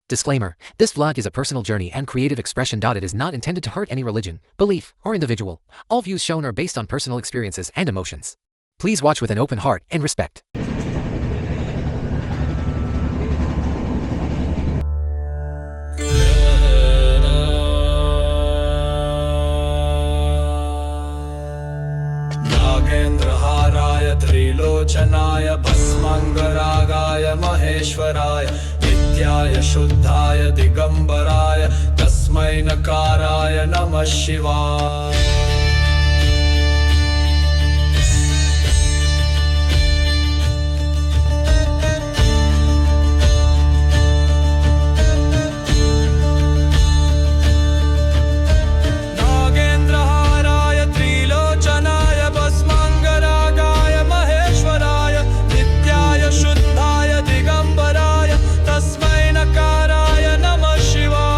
Disclaimer, this vlog is a personal journey and creative expression. It is not intended to hurt any religion, belief, or individual. All views shown are based on personal experiences and emotions. Please watch with an open heart and respect. नागेन्द्रहाराय त्रिलोचनाय भस्माङ्गरागाय महेश्वराय नित्याय शुद्धाय दिगंबराय तस्मै नकाराय नमः शिवाय। नागेन्द्रहाराय त्रिलोचनाय भस्माङ्गरागाय महेश्वराय नित्याय शुद्धाय दिगंबराय तस्मै नकाराय नमः शिवाय।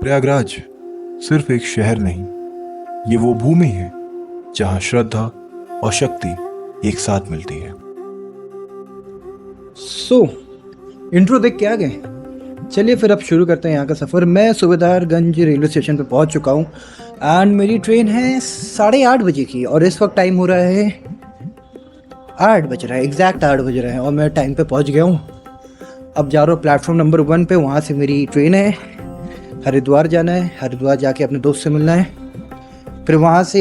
प्रयागराज सिर्फ एक शहर नहीं, ये वो भूमि है जहां श्रद्धा और शक्ति एक साथ मिलती है। इंट्रो देख के आ गए। चलिए फिर अब शुरू करते हैं यहाँ का सफ़र। मैं सूबेदारगंज रेलवे स्टेशन पे पहुँच चुका हूँ एंड मेरी ट्रेन है 8:30 बजे की और इस वक्त टाइम हो रहा है 8 बज रहा है, एग्जैक्ट 8 बज रहे हैं और मैं टाइम पे पहुँच गया हूँ। अब जा रहा हूँ प्लेटफॉर्म नंबर 1 पे, वहाँ से मेरी ट्रेन है। हरिद्वार जाना है, हरिद्वार जाके अपने दोस्त से मिलना है। फिर वहाँ से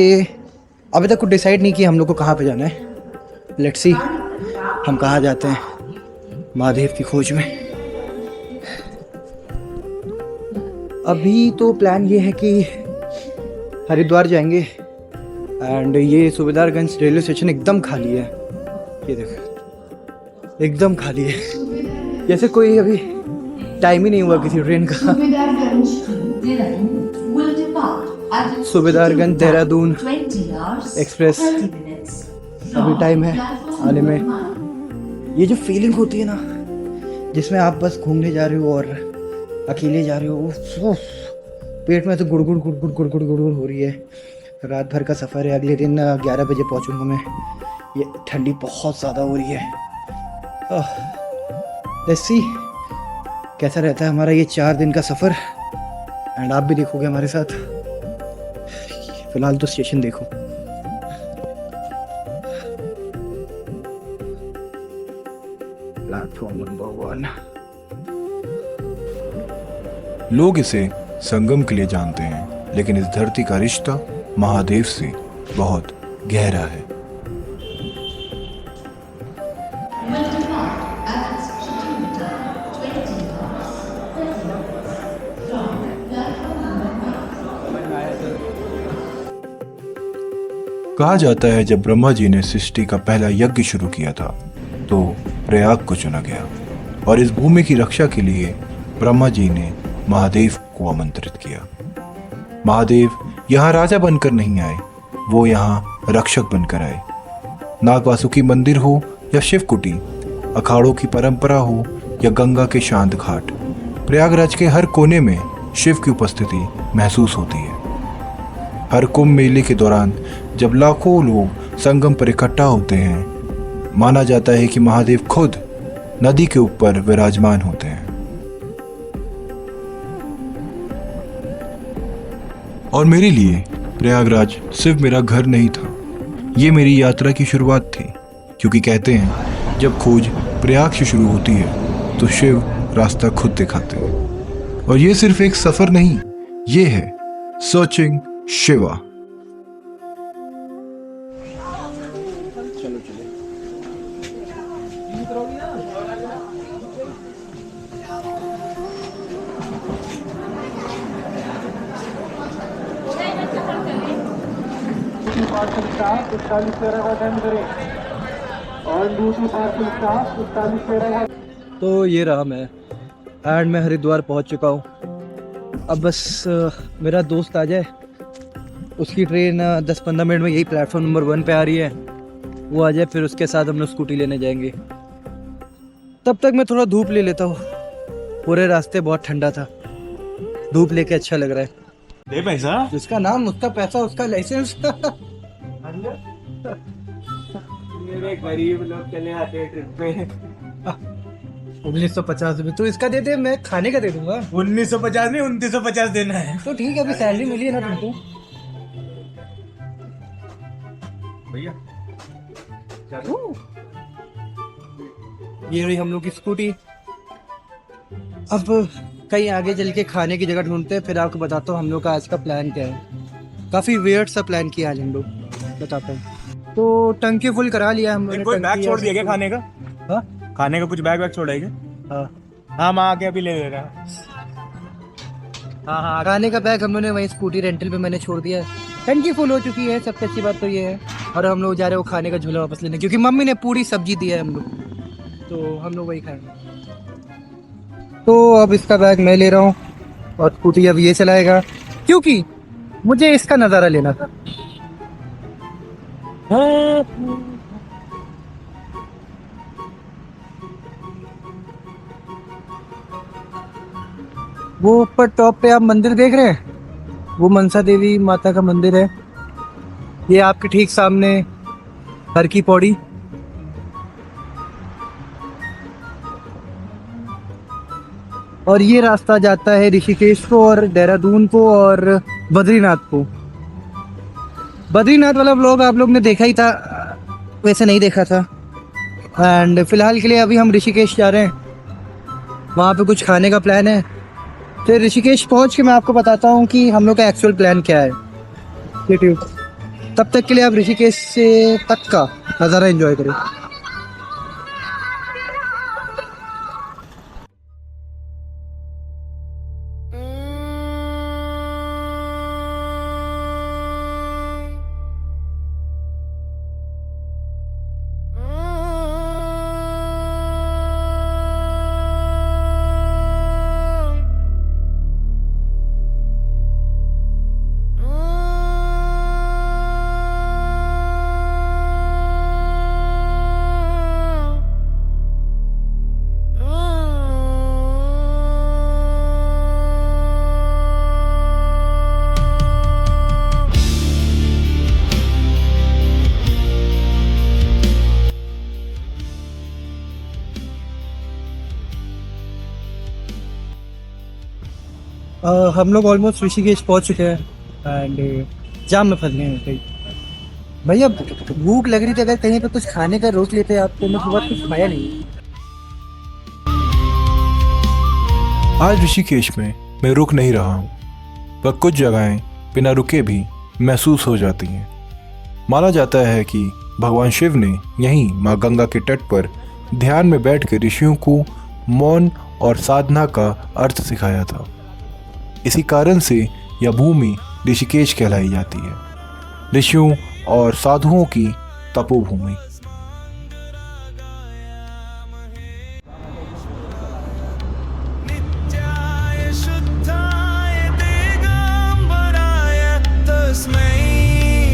अभी तक कुछ डिसाइड नहीं किया हम लोग को कहाँ पे जाना है। लेट्स सी हम कहाँ जाते हैं महादेव की खोज में। अभी तो प्लान ये है कि हरिद्वार जाएंगे एंड ये सूबेदारगंज रेलवे स्टेशन एकदम खाली है। ये देखो एकदम खाली है, जैसे कोई अभी टाइम ही नहीं हुआ किसी ट्रेन का। सूबेदारगंज देहरादून एक्सप्रेस अभी टाइम है आने में। ये जो फीलिंग होती है ना जिसमें आप बस घूमने जा रहे हो और अकेले जा रहे हो, पेट में तो गुड़गुड़ गुड़गुड़ गुड़गुड़ गुड़गुड़ हो रही है। रात भर का सफ़र है, अगले दिन 11 बजे पहुंचूंगा मैं। ये ठंडी बहुत ज़्यादा हो रही है। लेट्स सी कैसा रहता है हमारा ये 4 दिन का सफ़र एंड आप भी देखोगे हमारे साथ। फिलहाल तो स्टेशन देखो। Platform number 1। लोग इसे संगम के लिए जानते हैं, लेकिन इस धरती का रिश्ता महादेव से बहुत गहरा है। कहा जाता है जब ब्रह्मा जी ने सृष्टि का पहला यज्ञ शुरू किया था तो प्रयाग को चुना गया और इस भूमि की रक्षा के लिए ब्रह्मा जी ने महादेव को आमंत्रित किया। महादेव यहाँ राजा बनकर नहीं आए, वो यहाँ रक्षक बनकर आए। नागवासुकी मंदिर हो या शिवकुटी, अखाड़ों की परंपरा हो या गंगा के शांत घाट, प्रयागराज के हर कोने में शिव की उपस्थिति महसूस होती है। हर कुंभ मेले के दौरान जब लाखों लोग संगम पर इकट्ठा होते हैं, माना जाता है कि महादेव खुद नदी के ऊपर विराजमान होते हैं। और मेरे लिए प्रयागराज सिर्फ मेरा घर नहीं था, ये मेरी यात्रा की शुरुआत थी। क्योंकि कहते हैं जब खोज प्रयाग से शुरू होती है तो शिव रास्ता खुद दिखाते हैं। और ये सिर्फ एक सफर नहीं, ये है सर्चिंग शिवा। तो ये रहा मैं एंड मैं हरिद्वार पहुंच चुका हूँ। अब बस मेरा दोस्त आ जाए उसकी ट्रेन 10-15 मिनट में यही प्लेटफॉर्म नंबर 1 पे आ रही है, वो आ जाए फिर उसके साथ हम लोग स्कूटी लेने जाएंगे। तब तक मैं थोड़ा धूप ले लेता हूँ, पूरे रास्ते बहुत ठंडा था, धूप लेके अच्छा लग रहा है। दे पैसा। जिसका नाम उसका पैसा उसका लाइसेंस। मेरे गरीब लोग चले आते हैं ट्रिप पे। 1950 रुपये तो इसका दे दे, मैं खाने का दे दूंगा। 1950 नहीं 2950 देना है। तो ठीक है, अभी सैलरी मिली है ना तुमको। भैया ये रही हम लोग की स्कूटी। अब कहीं आगे चल के खाने की जगह ढूंढते हैं, फिर आपको बताता हूँ हम लोग का आज का प्लान क्या है। काफ़ी वियर्ड सा प्लान किया आज हम लोग, बताता हूँ। तो टंकी फुल करा लिया हम लोगों ने। कोई बैग टंकी छोड़ दिया ऐसे क्या खाने का? हाँ खाने का कुछ बैग छोड़ा है क्या? हाँ हाँ मैं आके अभी ले ले रहा। हाँ हाँ, खाने का बैग हम लोगों ने वहीं स्कूटी रेंटल पे मैंने छोड़ दिया है। टंकी फुल हो चुकी है, सबसे अच्छी बात तो ये है। और हम लोग जा रहे हो खाने का झूला वापस लेने, क्योंकि मम्मी ने पूरी सब्जी दी है हम लोग, तो हम लोग वही खाएंगे। तो अब इसका बैग मैं ले रहा हूँ और स्कूटी अब ये चलाएगा, क्योंकि मुझे इसका नज़ारा लेना था। वो ऊपर टॉप पे आप मंदिर देख रहे हैं, वो मनसा देवी माता का मंदिर है। ये आपके ठीक सामने हर की पौड़ी। और ये रास्ता जाता है ऋषिकेश को और देहरादून को और बद्रीनाथ को। बद्रीनाथ वाला व्लॉग आप लोग ने देखा ही था, वैसे नहीं देखा था। एंड फिलहाल के लिए अभी हम ऋषिकेश जा रहे हैं, वहाँ पे कुछ खाने का प्लान है। फिर ऋषिकेश पहुँच के मैं आपको बताता हूँ कि हम लोग का एक्चुअल प्लान क्या है। तब तक के लिए आप ऋषिकेश से तक का नज़ारा एंजॉय करें। हम लोग ऑलमोस्ट ऋषिकेश पहुंच चुके हैं एंड जाम में फंस गए हैं कहीं। भैया भूख लग रही थी, अगर कहीं पे कुछ खाने का रोक लेते आपको, मैं बहुत कुछ खाया नहीं। आज ऋषिकेश में मैं रुक नहीं रहा हूँ, पर कुछ जगहें बिना रुके भी महसूस हो जाती हैं। माना जाता है कि भगवान शिव ने यहीं माँ गंगा के तट पर ध्यान में बैठकर ऋषियों को मौन और साधना का अर्थ सिखाया था। इसी कारण से यह भूमि ऋषिकेश कहलाई जाती है, ऋषियों और साधुओं की तपोभूमि। नित्याय शुद्धाय दिगंबराय तस्मै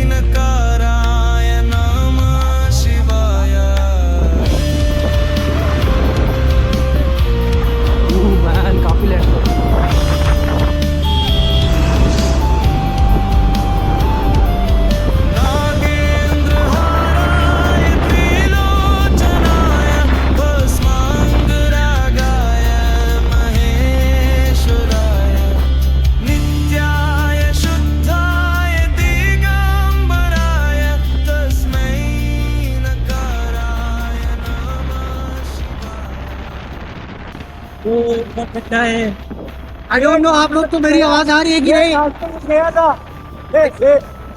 नकाराय नमः शिवाय। काफी लेट नागेंद्रहाराय त्रिलोचनाय भस्मांगरागाय महेश्वराय। नित्याय शुद्धाय दिगंबराय तस्मै नकाराय नमः शिवाय। आई डोंट नो आप लोग को मेरी आवाज आ रही है कि नहीं, गया था।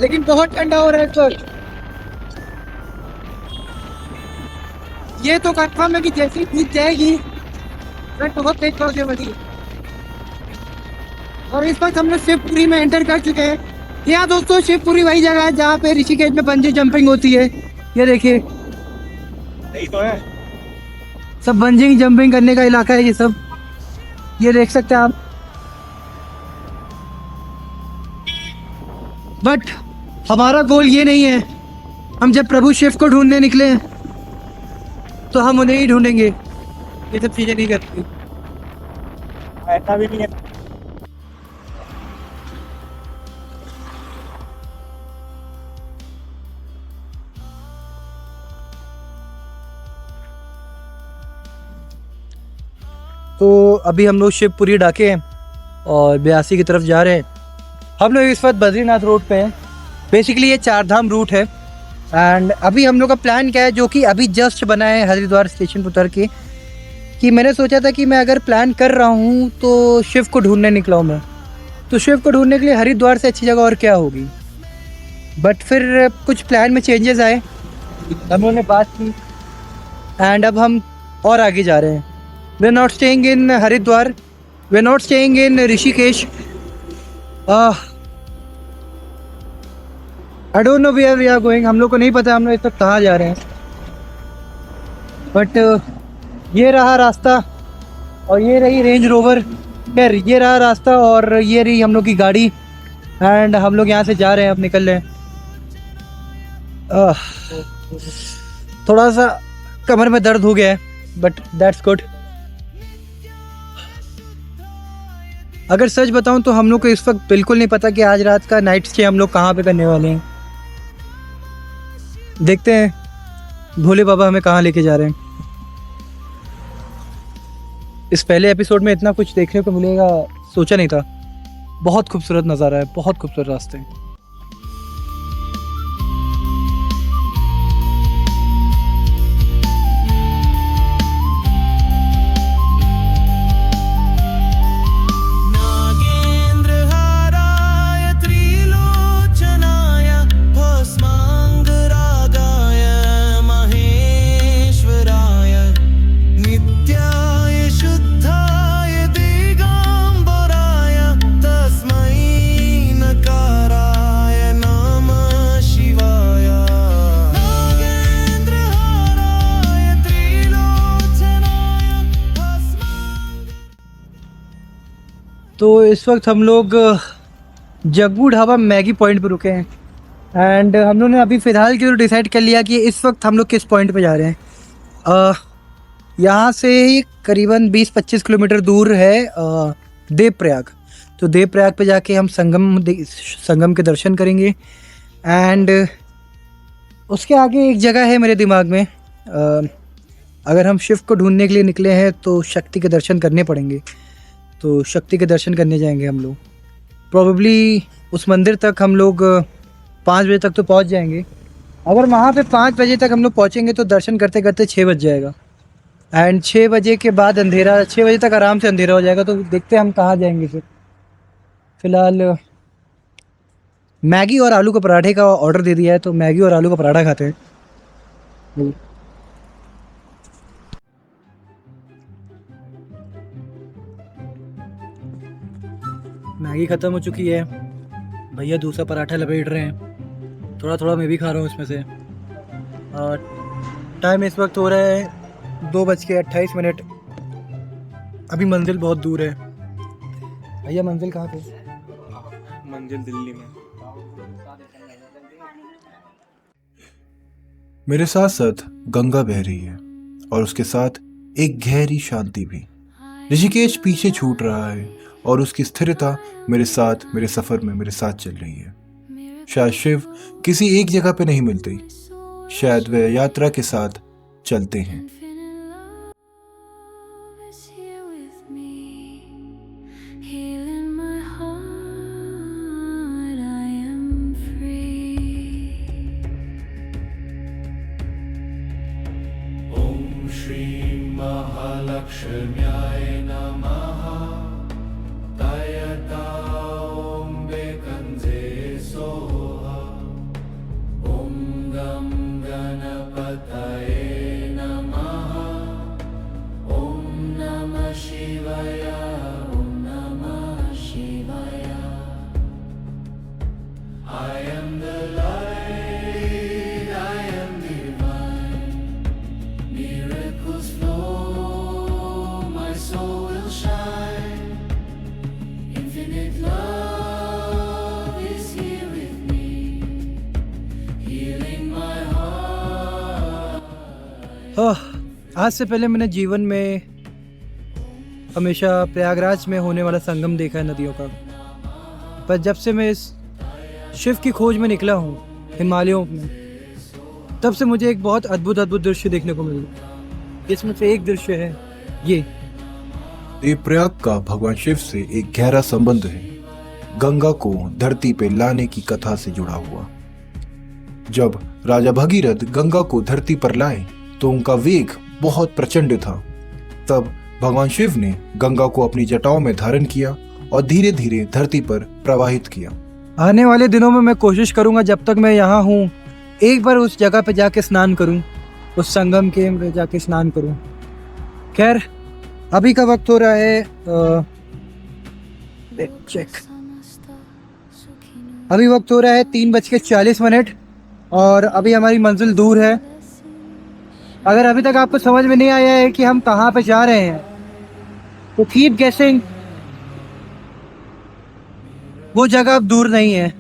लेकिन बहुत ठंडा हो रहा है इस वक्त। ये तो कंफर्म है कि जैसी जीत जाएगी मैं बहुत तेज पहुंचे बची। और इस वक्त हम लोग शिवपुरी में एंटर कर चुके हैं। यहाँ दोस्तों शिवपुरी वही जगह है जहाँ पे ऋषिकेश में बंजी जंपिंग होती है। ये देखिए नहीं तो है। सब बंजी जंपिंग करने का इलाका है ये सब, ये देख सकते हैं आप। बट हमारा गोल ये नहीं है। हम जब प्रभु शिव को ढूंढने निकले तो हम उन्हें ही ढूंढेंगे। ये सब चीज़ें नहीं करती। ऐसा भी नहीं है। तो अभी हम लोग शिवपुरी डाके हैं और ब्यासी की तरफ जा रहे हैं। हम लोग इस वक्त बद्रीनाथ रोड पे हैं। बेसिकली ये चार धाम रूट है। एंड अभी हम लोग का प्लान क्या है, जो कि अभी जस्ट बना है हरिद्वार स्टेशन पर उतर के, कि मैंने सोचा था कि मैं अगर प्लान कर रहा हूँ तो शिव को ढूंढने निकला हूँ मैं। तो शिव को ढूंढने के लिए हरिद्वार से अच्छी जगह और क्या होगी। बट फिर कुछ प्लान में चेंजेस आए, हम लोगों ने बात की एंड अब हम और आगे जा रहे हैं। We are not staying in Haridwar, we are not staying in Rishikesh. I don't know where we are going. हम लोग को नहीं पता हम लोग इस तक कहाँ जा रहे हैं। बट ये रहा रास्ता और ये रही रेंज रोवर। खैर ये रहा रास्ता और ये रही हम लोग की गाड़ी। एंड हम लोग यहाँ से जा रहे हैं, अब निकल रहे हैं। थोड़ा सा कमर में दर्द हो गया है, बट दैट्स गुड। अगर सच बताऊं तो हम लोग को इस वक्त बिल्कुल नहीं पता कि आज रात का नाइट स्टे हम लोग कहाँ पे करने वाले हैं। देखते हैं भोले बाबा हमें कहाँ लेके जा रहे हैं। इस पहले एपिसोड में इतना कुछ देखने को मिलेगा सोचा नहीं था। बहुत खूबसूरत नज़ारा है, बहुत खूबसूरत रास्ते हैं। नागेन्द्रहाराय त्रिलोचनाय भस्माङ्गरागाय महेश्वराय नित्याय शुद्धाय दिगम्बराय तस्मै नकाराय नमः शिवाय। नागेन्द्रहाराय त्रिलोचनाय तो इस वक्त हम लोग जग्गू ढाबा मैगी पॉइंट पे रुके हैं। एंड हम लोग ने अभी फ़िलहाल के लिए डिसाइड कर लिया कि इस वक्त हम लोग किस पॉइंट पे जा रहे हैं। यहाँ से ही करीबन 20-25 किलोमीटर दूर है देवप्रयाग। तो देवप्रयाग पे जाके हम संगम के दर्शन करेंगे। एंड उसके आगे एक जगह है मेरे दिमाग में, अगर हम शिव को ढूंढने के लिए निकले हैं तो शक्ति के दर्शन करने पड़ेंगे। तो शक्ति के दर्शन करने जाएंगे हम लोग। प्रोबेबली उस मंदिर तक हम लोग 5 बजे तक तो पहुंच जाएंगे। अगर वहाँ पे 5 बजे तक हम लोग पहुँचेंगे तो दर्शन करते करते 6 बज जाएगा। एंड 6 बजे के बाद अंधेरा, 6 बजे तक आराम से अंधेरा हो जाएगा। तो देखते हैं हम कहाँ जाएंगे फिर। फ़िलहाल मैगी और आलू के पराठे का ऑर्डर दे दिया है, तो मैगी और आलू का पराठा खाते हैं। मैगी ख़त्म हो चुकी है, भैया दूसरा पराठा लपेट रहे हैं। थोड़ा थोड़ा मैं भी खा रहा हूँ इसमें से। और टाइम इस वक्त हो रहा है 2:28। अभी मंजिल बहुत दूर है। भैया मंजिल कहाँ पे? मंजिल दिल्ली में। मेरे साथ साथ गंगा बह रही है और उसके साथ एक गहरी शांति भी। ऋषिकेश पीछे छूट रहा है और उसकी स्थिरता मेरे साथ, मेरे सफर में मेरे साथ चल रही है। शायद शिव किसी एक जगह पे नहीं मिलते, शायद वह यात्रा के साथ चलते हैं। महालक्ष्म्याय नमः तयता ॐ बेकन्जे सोहा ॐ गं गणपतये नमः ॐ नमः शिवाय ॐ नमः शिवाय। I am the light, I am divine, miracles flow, my soul आज से पहले मैंने जीवन में हमेशा प्रयागराज में होने वाला संगम देखा है नदियों का, पर जब से मैं इस शिव की खोज में निकला हूँ हिमालयों में, तब से मुझे एक बहुत अद्भुत दृश्य देखने को मिला। इसमें से एक दृश्य है ये देवप्रयाग का भगवान शिव से एक गहरा संबंध है, गंगा को धरती पे लाने की कथा से जुड़ा हुआ। जब राजा भगीरथ गंगा को धरती पर लाए तो उनका वेग बहुत प्रचंड था। तब भगवान शिव ने गंगा को अपनी जटाओं में धारण किया और धीरे धीरे धरती पर प्रवाहित किया। आने वाले दिनों में मैं कोशिश करूंगा जब तक मैं यहाँ हूँ एक बार उस जगह पे जाके स्नान करूं, उस संगम के में जाके स्नान करूं। खैर अभी का वक्त हो रहा है चेक, अभी वक्त हो रहा है 3:40 और अभी हमारी मंजिल दूर है। अगर अभी तक आपको समझ में नहीं आया है कि हम कहाँ पे जा रहे हैं तो कीप गेसिंग, वो जगह अब दूर नहीं है।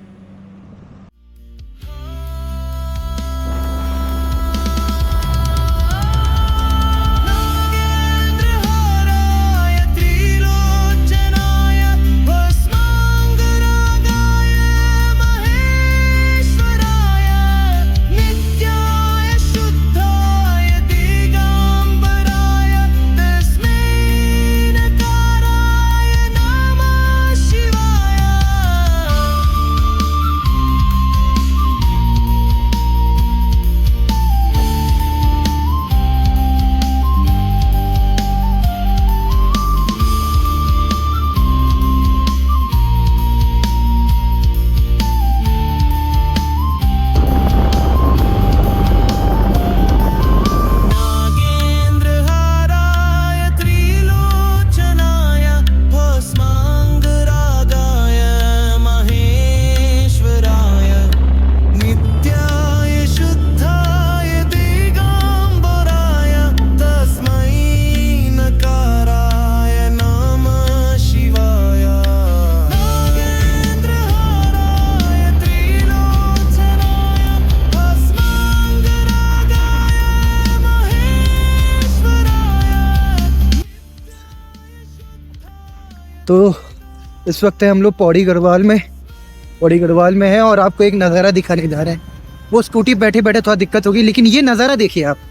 तो इस वक्त हम लोग पौड़ी गढ़वाल में हैं और आपको एक नज़ारा दिखाने जा रहे हैं। वो स्कूटी बैठे बैठे थोड़ा दिक्कत होगी, लेकिन ये नज़ारा देखिए आप।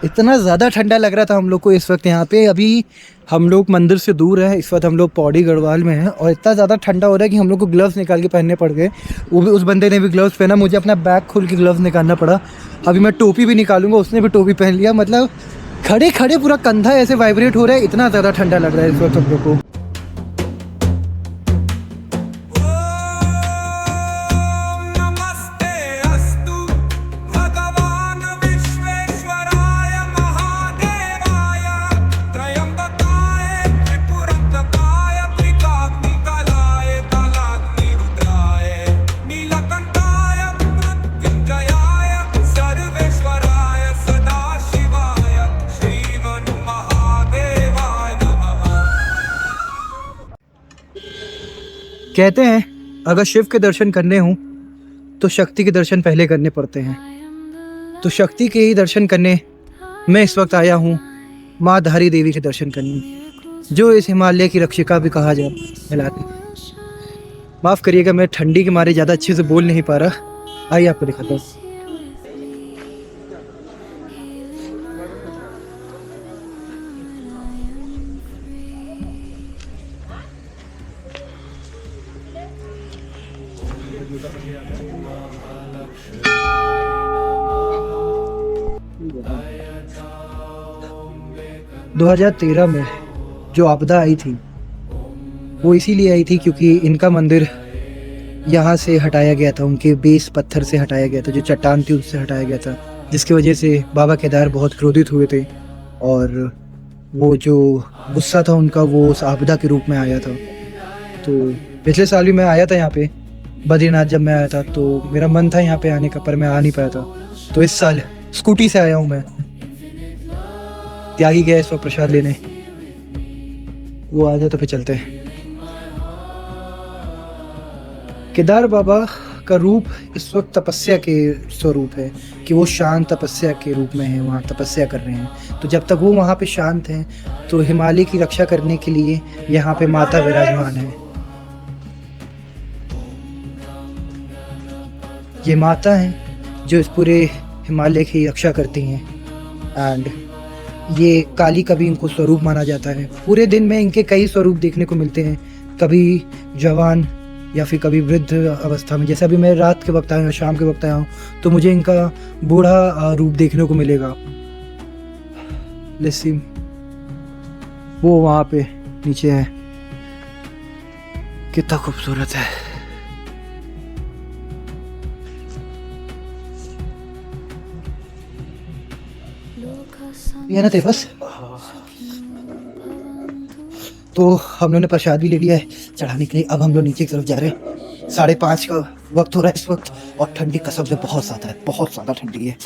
इतना ज़्यादा ठंडा लग रहा था हम लोग को इस वक्त यहाँ पे। अभी हम लोग मंदिर से दूर हैं, इस वक्त हम लोग पौड़ी गढ़वाल में हैं और इतना ज़्यादा ठंडा हो रहा है कि हम लोग को ग्लव्स निकाल के पहनने पड़ गए। वो भी उस बंदे ने भी ग्लव्स पहना, मुझे अपना बैग खोल के ग्लव्स निकालना पड़ा। अभी मैं टोपी भी निकालूंगा, उसने भी टोपी पहन लिया। मतलब खड़े खड़े पूरा कंधा ऐसे वाइब्रेट हो रहा है, इतना ज़्यादा ठंडा लग रहा है इस वक्त हम लोग को। कहते हैं अगर शिव के दर्शन करने हों तो शक्ति के दर्शन पहले करने पड़ते हैं। तो शक्ति के ही दर्शन करने मैं इस वक्त आया हूँ, माँ धारी देवी के दर्शन करने, जो इस हिमालय की रक्षिका भी कहा जाए। माफ़ करिएगा, मैं ठंडी के मारे ज़्यादा अच्छे से बोल नहीं पा रहा। आइए आपको दिखाता हूँ। दो 2013 में जो आपदा आई थी वो इसीलिए आई थी क्योंकि इनका मंदिर यहाँ से हटाया गया था, उनके बेस पत्थर से हटाया गया था, जो चट्टान थी उससे हटाया गया था, जिसकी वजह से बाबा केदार बहुत क्रोधित हुए थे और वो जो गुस्सा था उनका वो उस आपदा के रूप में आया था। तो पिछले साल भी मैं आया था यहाँ पे बद्रीनाथ, जब मैं आया था तो मेरा मन था यहाँ पे आने का, पर मैं आ नहीं पाया था। तो इस साल स्कूटी से आया हूँ मैं। त्यागी गया इस वक्त प्रसाद लेने, वो आ जाए तो फिर चलते हैं। केदार बाबा का रूप इस वक्त तपस्या के स्वरूप है कि वो शांत तपस्या के रूप में है, वहाँ तपस्या कर रहे हैं। तो जब तक वो वहाँ पे शांत हैं तो हिमालय की रक्षा करने के लिए यहाँ पे माता विराजमान है। ये माता हैं जो इस पूरे हिमालय की रक्षा करती हैं। एंड ये काली का भी इनको स्वरूप माना जाता है। पूरे दिन में इनके कई स्वरूप देखने को मिलते हैं, कभी जवान या फिर कभी वृद्ध अवस्था में। जैसा भी मैं रात के वक्त आया हूँ, शाम के वक्त आया हूँ, तो मुझे इनका बूढ़ा रूप देखने को मिलेगा। लेट्स सी, वो वहाँ पे नीचे है, कितना खूबसूरत है। ये ना थे बस। तो हम लोगों ने प्रसाद भी ले लिया है चढ़ाने के लिए। अब हम लोग नीचे की तरफ जा रहे हैं। 5:30 का वक्त हो रहा है इस वक्त, और ठंडी कसम से बहुत ज़्यादा है, बहुत ज़्यादा ठंडी है।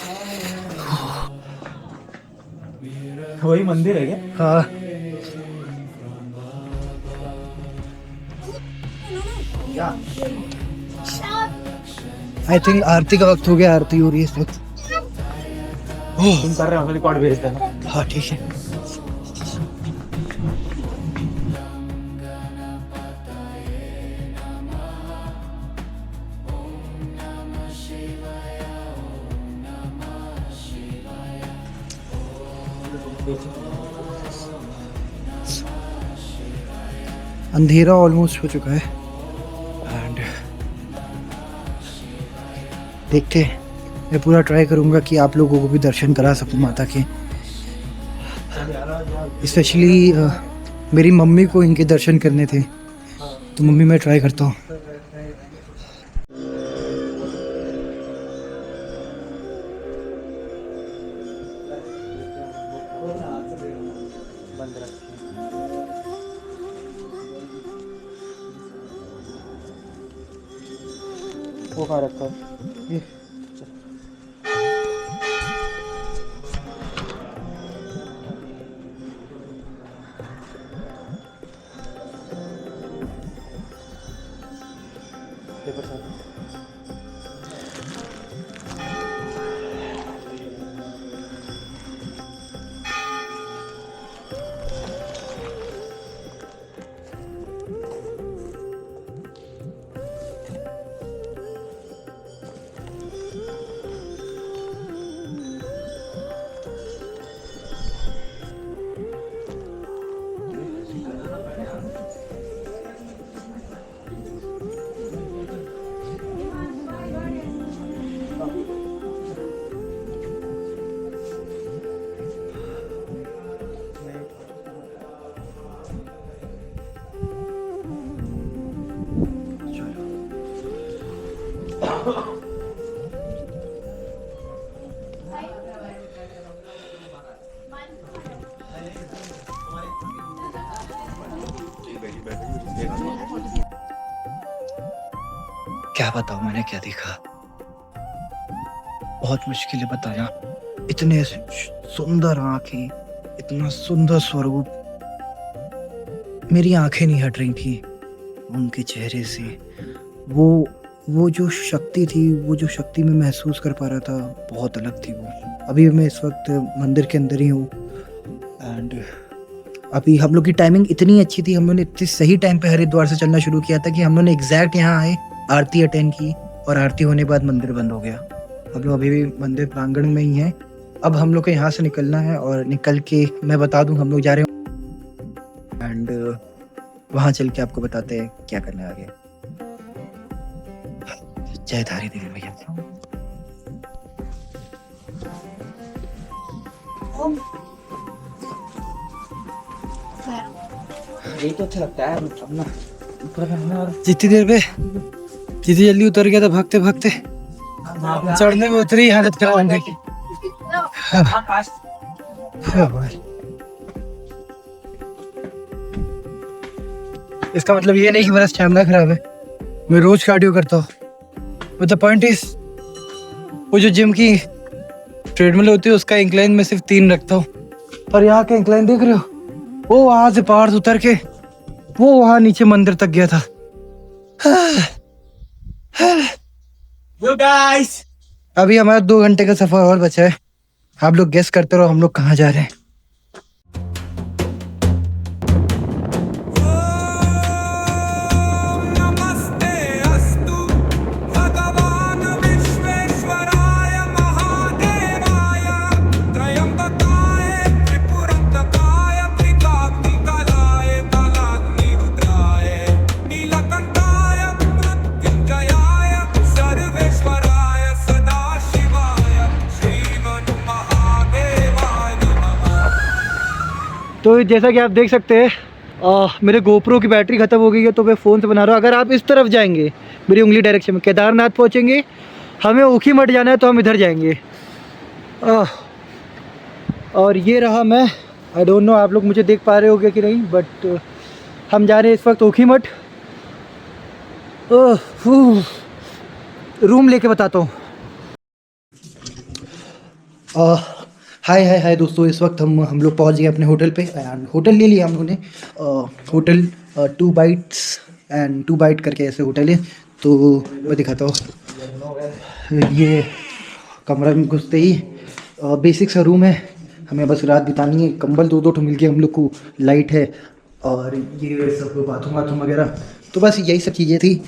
वही मंदिर है क्या? हाँ, आई थिंक आरती का वक्त हो गया, आरती हो रही है इस वक्त। तुम कर रहे हो, रिकॉर्ड भेज देना। हाँ ठीक है। अंधेरा ऑलमोस्ट हो चुका है एंड देखते हैं, मैं पूरा ट्राई करूंगा कि आप लोगों को भी दर्शन करा सकूं माता के। स्पेशली मेरी मम्मी को इनके दर्शन करने थे, तो मम्मी मैं ट्राई करता हूँ। वो कहाँ रखा है? क्या बताऊं मैंने क्या देखा, बहुत मुश्किल है बताया। इतने सुंदर आंखें, इतना सुंदर स्वरूप, मेरी आंखें नहीं हट रही थी उनके चेहरे से। वो जो शक्ति थी, वो जो शक्ति मैं महसूस कर पा रहा था, बहुत अलग थी वो। अभी मैं इस वक्त मंदिर के अंदर ही हूँ एंड अभी हम लोग की टाइमिंग इतनी अच्छी थी, हम लोगों ने इतनी सही टाइम पे हरिद्वार से चलना शुरू किया था कि हम लोगों ने एग्जैक्ट यहाँ आए, आरती अटेंड की और आरती होने के बाद मंदिर बंद हो गया। हम लोग अभी भी मंदिर प्रांगण में ही हैं। अब हम लोग को यहाँ से निकलना है और निकल के मैं बता दूँ हम लोग जा रहे हैं एंड वहाँ चल के आपको बताते हैं क्या करना है आगे। जय धारी देवी भैया। यही तो अच्छा लगता है मतलब ना, ऊपर करना। और जितनी देर पे जितनी जल्दी उतर गया था भागते भागते, चढ़ने में उतरी हालत खराब हो गई। इसका मतलब ये नहीं कि मेरा स्टैमिना खराब है, मैं रोज कार्डियो करता हूँ। बट द पॉइंट इज, वो जो जिम की ट्रेडमिल होती है उसका इंक्लाइन में सिर्फ 3 रखता हूँ, और यहाँ का इंक्लाइन देख रहे हो, वो वहां से पहाड़ से उतर के वो वहां नीचे मंदिर तक गया था। अभी हमारा 2 घंटे का सफर और बचा है। आप लोग गेस करते रहो हम लोग कहाँ जा रहे हैं। नमस्ते अस्तु भगवान विश्वेश्वराय महादेवाय त्रयंबकाय त्रिपुरंतकाय त्रिकाग्निकालाय कालाग्निरुद्राय नीलकंठाय मृत्युंजयाय सर्वेश्वराय सदाशिवाय श्रीमन्महादेवाय नमः। तो जैसा कि आप देख सकते हैं, मेरे गोप्रो की बैटरी ख़त्म हो गई है, तो मैं फ़ोन से बना रहा हूँ। अगर आप इस तरफ जाएंगे मेरी उंगली डायरेक्शन में, केदारनाथ पहुँचेंगे, हमें ओखी मठ जाना है तो हम इधर जाएंगे। और ये रहा मैं, आई डोंट नो आप लोग मुझे देख पा रहे होगे कि नहीं, बट हम जा रहे हैं इस वक्त ओखी मठ। रूम लेके बताता हूँ। हाय हाय हाय दोस्तों, इस वक्त हम लोग पहुंच गए अपने होटल पे, एंड होटल ले लिया हम लोगों ने। होटल 2 बाइट्स एंड 2 बाइट करके ऐसे होटल है, तो मैं दिखाता हूँ। ये कमरा में घुसते ही बेसिक सा रूम है, हमें बस रात बितानी है। कंबल 2-2 ठो मिल के हम लोग को, लाइट है, और ये सब बाथरूम वाथरूम वगैरह, तो बस यही सब चीज़ें थी।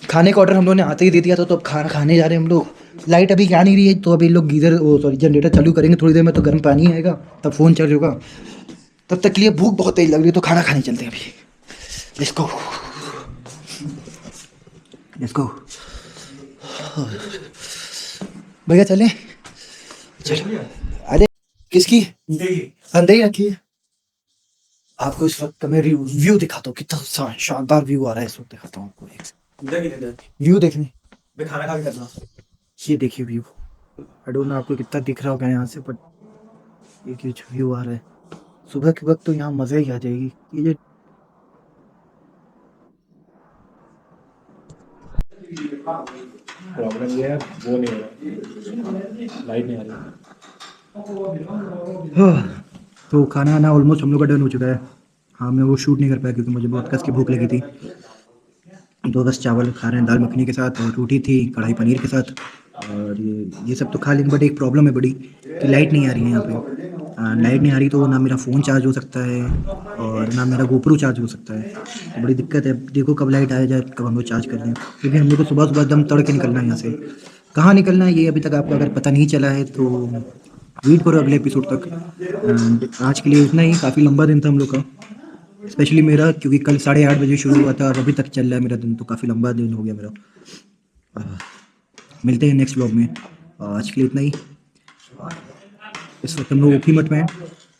खाने का ऑर्डर हम लोगों ने आते ही दे दिया था, तो अब खाना खाने जा रहे हैं हम लोग। लाइट अभी आ नहीं रही है, तो अभी लोग गीज़र जनरेटर चालू करेंगे थोड़ी देर में, तो गर्म पानी आएगा, तब फ़ोन चार्ज होगा। तब तक के लिए भूख बहुत तेज लग रही है, तो खाना खाने चलते हैं अभी। लेट्स गो, लेट्स गो भैया, चलें? चलो। अरे किसकी? अंदर ही रखिए। आपको इस वक्त का मैं व्यू दिखाता हूँ, कितना शानदार व्यू आ रहा है इस वक्त। दिखाता हूँ आपको व्यू, देखने मैं खाना खा के करना। ये देखिए व्यू, आई डोंट नो आपको कितना दिख रहा होगा यहाँ से, बट ये कुछ व्यू आ रहा है। सुबह के वक्त तो यहाँ मज़ा ही आ जाएगी। ये जो प्रॉब्लम ये है, वो नहीं हो रहा, लाइट नहीं आ रही। तो खाना आना ऑलमोस्ट हम लोग का डन हो चुका है। हाँ, मैं वो शूट नहीं कर पाया क्योंकि मुझे बहुत कस की भूख लगी थी। तो बस चावल खा रहे हैं दाल मखनी के साथ, और रोटी थी कढ़ाई पनीर के साथ, और ये सब तो खा लेंगे। बट एक प्रॉब्लम है बड़ी कि लाइट नहीं आ रही है यहाँ पे। लाइट नहीं आ रही तो ना मेरा फ़ोन चार्ज हो सकता है और ना मेरा गोप्रो चार्ज हो सकता है, तो बड़ी दिक्कत है। देखो कब लाइट आ जाए, कब हम लोग चार्ज कर दें, क्योंकि हम लोग को सुबह सुबह एकदम तड़के निकलना है यहाँ से। कहाँ निकलना है ये अभी तक आपको अगर पता नहीं चला है तो वेट करो अगले एपिसोड तक। आज के लिए इतना ही, काफ़ी लंबा दिन था हम लोग का, स्पेशली मेरा, क्योंकि कल 8:30 बजे शुरू हुआ था और अभी तक चल रहा है मेरा दिन, तो काफ़ी लंबा दिन हो गया मेरा। मिलते हैं नेक्स्ट व्लॉग में। आज के लिए इतना ही। इस वक्त हम लोग ओखी मठ में हैं,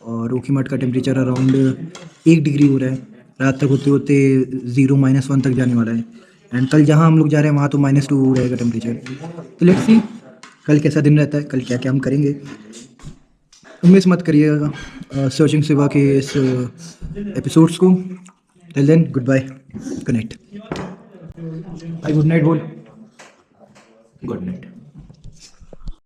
और ओखी मठ का टेम्परेचर अराउंड 1 डिग्री हो रहा है। रात तक होते होते 0 -1 तक जाने वाला है। एंड कल जहाँ हम लोग जा रहे हैं वहाँ तो -2 रहेगा टेम्परेचर। तो लेट्स सी कल कैसा दिन रहता है, कल क्या क्या हम करेंगे। मिस मत करिएगा सर्चिंग सिवा के इस एपिसोड्स को। Till then, goodbye, good night. Good night बोल। Good night.